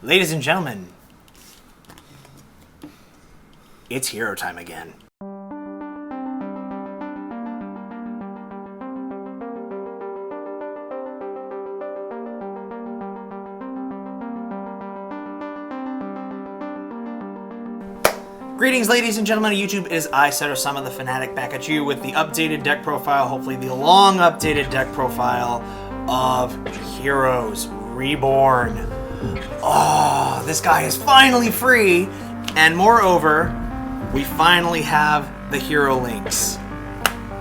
Ladies and gentlemen, it's hero time again. Greetings, ladies and gentlemen of YouTube. It is I, Sama the Fanatic, back at you with the updated deck profile, hopefully the long updated deck profile of Heroes Reborn. Oh, this guy is finally free, and moreover, we finally have the hero links.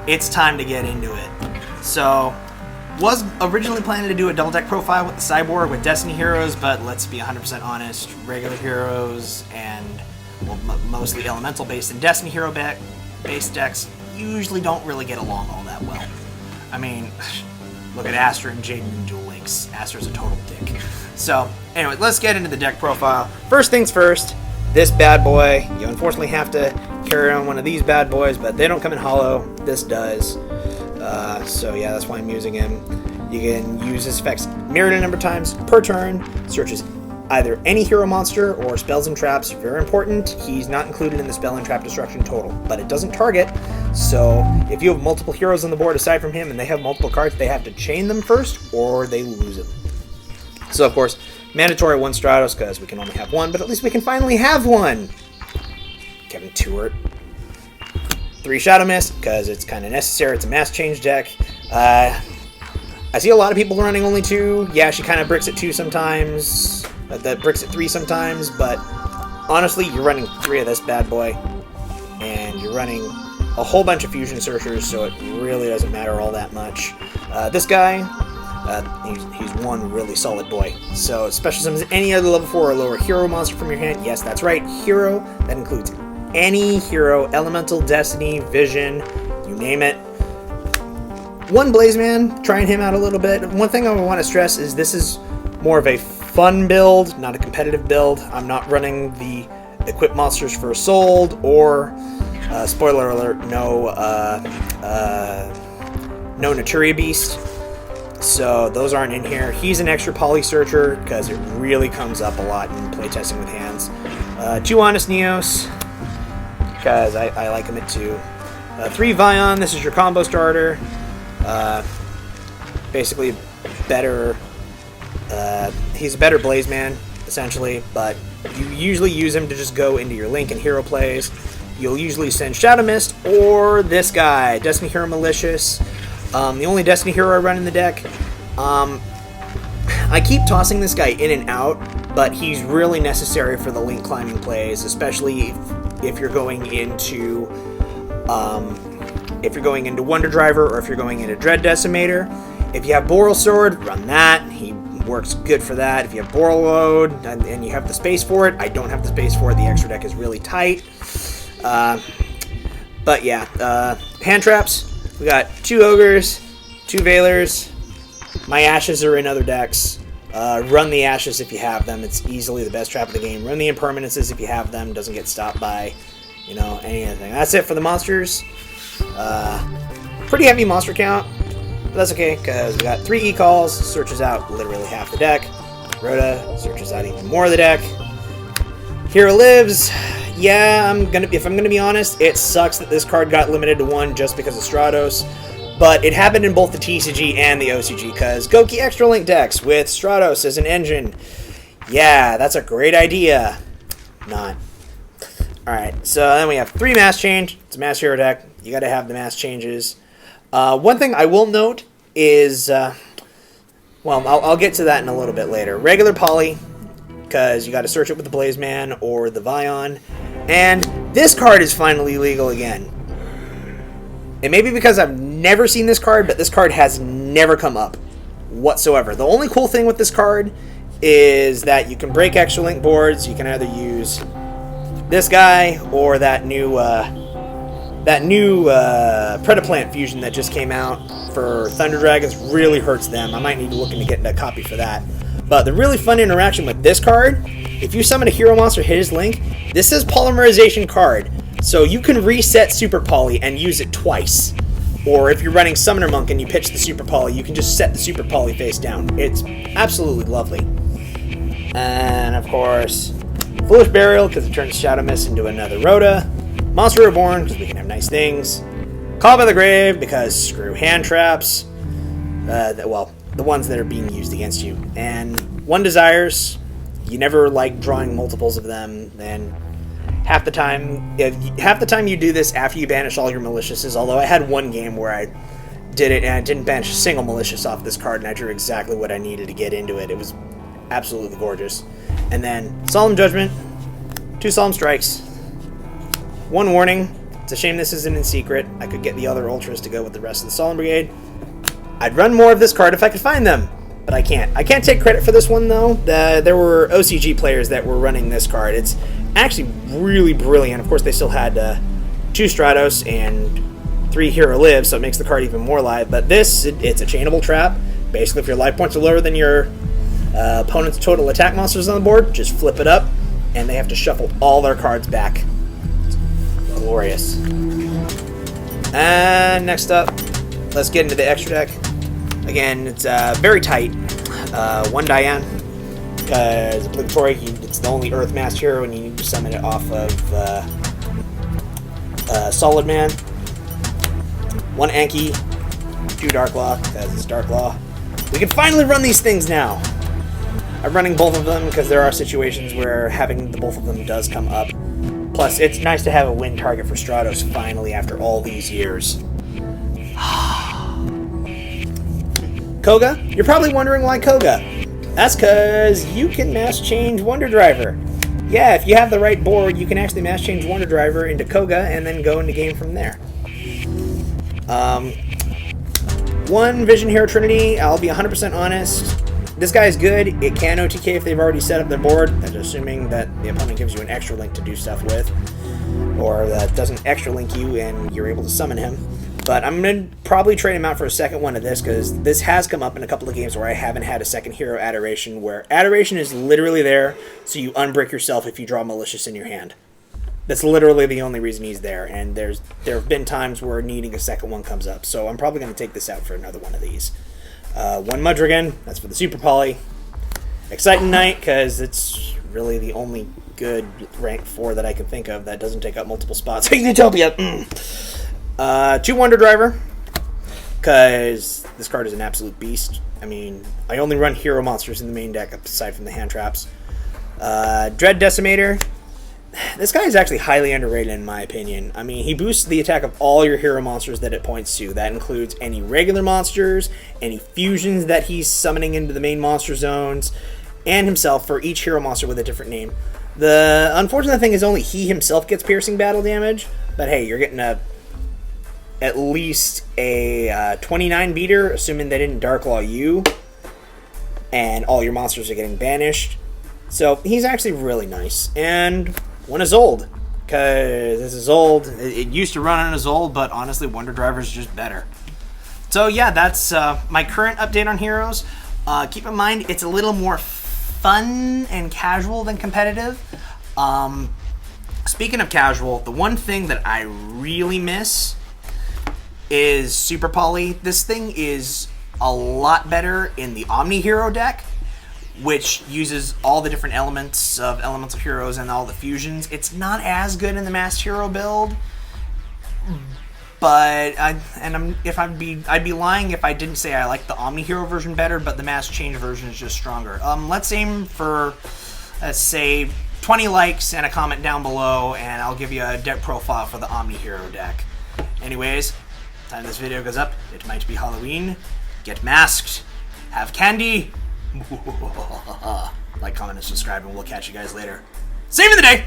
It's time to get into it. So, was originally planning to do a double deck profile with the Cyborg with Destiny heroes, but let's be 100% honest, regular heroes and mostly elemental based and Destiny hero based decks usually don't really get along all that well. I mean, look at Astra and Jaden in dual links. Astra's a total dick. So, anyway, let's get into the deck profile. First things first, this bad boy. You unfortunately have to carry on one of these bad boys, but they don't come in hollow. This does. So yeah, that's why I'm using him. You can use his effects mirrored a number of times per turn. Searches either any hero monster or spells and traps. Very important. He's not included in the spell and trap destruction total, but it doesn't target. So if you have multiple heroes on the board aside from him and they have multiple cards, they have to chain them first or they lose them. So of course, mandatory 1 Stratos because we can only have one, but at least we can finally have one. Kevin Tewart. 3 Shadow Mist because it's kind of necessary. It's a mass change deck. I see a lot of people running only 2. Yeah, she kind of bricks at 2 sometimes. That bricks at 3 sometimes, but honestly, you're running 3 of this bad boy, and you're running a whole bunch of fusion searchers, so it really doesn't matter all that much. This guy, he's one really solid boy. So special summons any other level 4 or lower hero monster from your hand. Yes, that's right, hero. That includes any hero, elemental, destiny, vision, you name it. 1 Blazeman, trying him out a little bit. One thing I want to stress is this is more of a fun build, not a competitive build. I'm not running the equip monsters for sold or spoiler alert, no Naturia Beast. So those aren't in here. He's an extra poly searcher because it really comes up a lot in playtesting with hands. 2 Honest Neos because I like him at 2. 3 Vion. This is your combo starter. Basically better. He's a better Blazeman, essentially, but you usually use him to just go into your Link and hero plays. You'll usually send Shadow Mist or this guy, Destiny Hero Malicious. The only Destiny hero I run in the deck. I keep tossing this guy in and out, but he's really necessary for the Link climbing plays, especially if you're going into Wonder Driver or if you're going into Dread Decimator. If you have Boral Sword, run that. He works good for that. If you have Boral Load and you have the space for it, I don't have the space for it. The extra deck is really tight. But yeah, hand traps. We got 2 Ogres, 2 Veilers. My Ashes are in other decks. Run the Ashes if you have them. It's easily the best trap of the game. Run the Impermanences if you have them. Doesn't get stopped by, anything. That's it for the monsters. Pretty heavy monster count. But that's okay, because we got 3 E-Calls, searches out literally half the deck. Rhoda searches out even more of the deck. Hero Lives. Yeah, if I'm gonna be honest, it sucks that this card got limited to 1 just because of Stratos. But it happened in both the TCG and the OCG, because Goki Extra Link decks with Stratos as an engine. Yeah, that's a great idea. Not. Alright, so then we have 3 Mass Change. It's a Mass Hero deck. You gotta have the Mass Changes. One thing I will note is, I'll get to that in a little bit later. Regular Poly, because you got to search it with the Blazeman or the Vion. And this card is finally legal again. It may be because I've never seen this card, but this card has never come up whatsoever. The only cool thing with this card is that you can break extra link boards. You can either use this guy or that new Predaplant fusion that just came out for Thunder Dragons. Really hurts them. I might need to look into getting a copy for that. But the really fun interaction with this card, if you summon a hero monster, hit his link, this is Polymerization card. So you can reset Super Poly and use it twice. Or if you're running Summoner Monk and you pitch the Super Poly, you can just set the Super Poly face down. It's absolutely lovely. And, of course, Foolish Burial, because it turns Shadow Mist into another Rhoda. Monster Reborn, because we can have nice things. Call by the Grave, because screw hand traps. Well, the ones that are being used against you. And One Desires, you never like drawing multiples of them, and half the time you do this after you banish all your maliciouses, although I had one game where I did it and I didn't banish a single malicious off this card, and I drew exactly what I needed to get into it. It was absolutely gorgeous. And then Solemn Judgment, 2 Solemn Strikes, 1 Warning. It's a shame this isn't in secret. I could get the other Ultras to go with the rest of the Solemn Brigade. I'd run more of this card if I could find them, but I can't. I can't take credit for this one, though. There were OCG players that were running this card. It's actually really brilliant. Of course, they still had 2 Stratos and 3 Hero Lives, so it makes the card even more live. But this, it's a chainable trap. Basically, if your life points are lower than your opponent's total attack monsters on the board, just flip it up, and they have to shuffle all their cards back. It's glorious. And next up, let's get into the extra deck. Again, it's very tight. 1 Diane, because Obligatory, it's the only Earth Masked hero, and you need to summon it off of Solid Man. 1 Anki, 2 Darklaw, because it's Darklaw. We can finally run these things now. I'm running both of them because there are situations where having the both of them does come up. Plus, it's nice to have a win target for Stratos finally after all these years. Koga? You're probably wondering why Koga. That's because you can mass change Wonder Driver. Yeah, if you have the right board, you can actually mass change Wonder Driver into Koga and then go into game from there. 1 Vision Hero Trinity, I'll be 100% honest. This guy is good. It can OTK if they've already set up their board. That's assuming that the opponent gives you an extra link to do stuff with, or that doesn't extra link you and you're able to summon him. But I'm going to probably trade him out for a second one of this, because this has come up in a couple of games where I haven't had a second hero Adoration, where Adoration is literally there so you unbrick yourself if you draw Malicious in your hand. That's literally the only reason he's there, and there have been times where needing a second one comes up, so I'm probably going to take this out for another one of these. 1 Mudrigan, that's for the Super Poly. Exciting Knight, because it's really the only good rank 4 that I can think of that doesn't take up multiple spots. Utopia! 2 Wonder Driver, because this card is an absolute beast. I mean, I only run hero monsters in the main deck aside from the hand traps. Dread Decimator. This guy is actually highly underrated in my opinion. I mean, he boosts the attack of all your hero monsters that it points to. That includes any regular monsters, any fusions that he's summoning into the main monster zones, and himself for each hero monster with a different name. The unfortunate thing is only he himself gets piercing battle damage, but hey, you're getting at least a 29 beater, assuming they didn't Darklaw you, and all your monsters are getting banished. So he's actually really nice. And 1 Isolde, because this is old. It used to run on Isolde, but honestly, Wonder Driver is just better. So yeah, that's my current update on heroes. Keep in mind, it's a little more fun and casual than competitive. Speaking of casual, the one thing that I really miss is Super Poly. This thing is a lot better in the Omni Hero deck, which uses all the different elements of elemental heroes and all the fusions. It's not as good in the Masked Hero build, but I'd be lying if I didn't say I like the Omni Hero version better, but the Mass Change version is just stronger. Let's aim for, let's say, 20 likes and a comment down below, and I'll give you a deck profile for the Omni Hero deck. Anyways, time this video goes up, it might be Halloween. Get masked, have candy. Like, comment, and subscribe, and we'll catch you guys later. Save of the day!